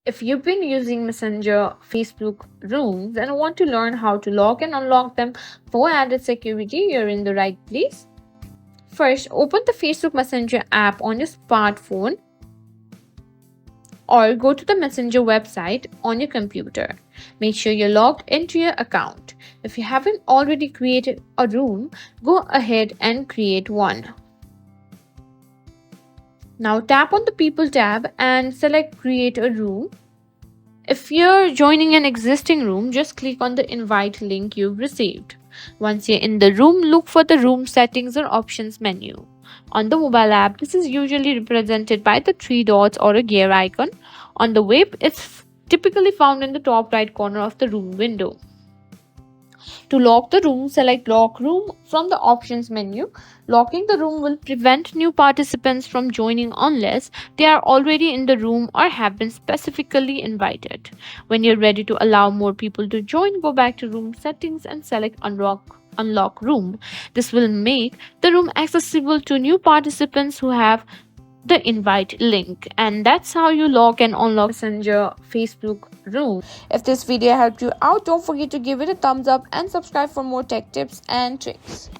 If you've been using Messenger, Facebook rooms and want to learn how to lock and unlock them for added security, you're in the right place. First, open the Facebook Messenger app on your smartphone or go to the Messenger website on your computer. Make sure you're logged into your account. If you haven't already created a room, go ahead and create one. Now tap on the People tab and select Create a Room. If you're joining an existing room, just click on the invite link you've received. Once you're in the room, look for the room settings or options menu. On the mobile app, this is usually represented by the three dots or a gear icon. On the web, it's typically found in the top right corner of the room window. To lock the room, select Lock Room from the Options menu. Locking the room will prevent new participants from joining unless they are already in the room or have been specifically invited. When you're ready to allow more people to join, go back to Room Settings and select Unlock Room. This will make the room accessible to new participants who have the invite link, and that's how you lock and unlock Messenger Facebook room. If this video helped you out, don't forget to give it a thumbs up and subscribe for more tech tips and tricks.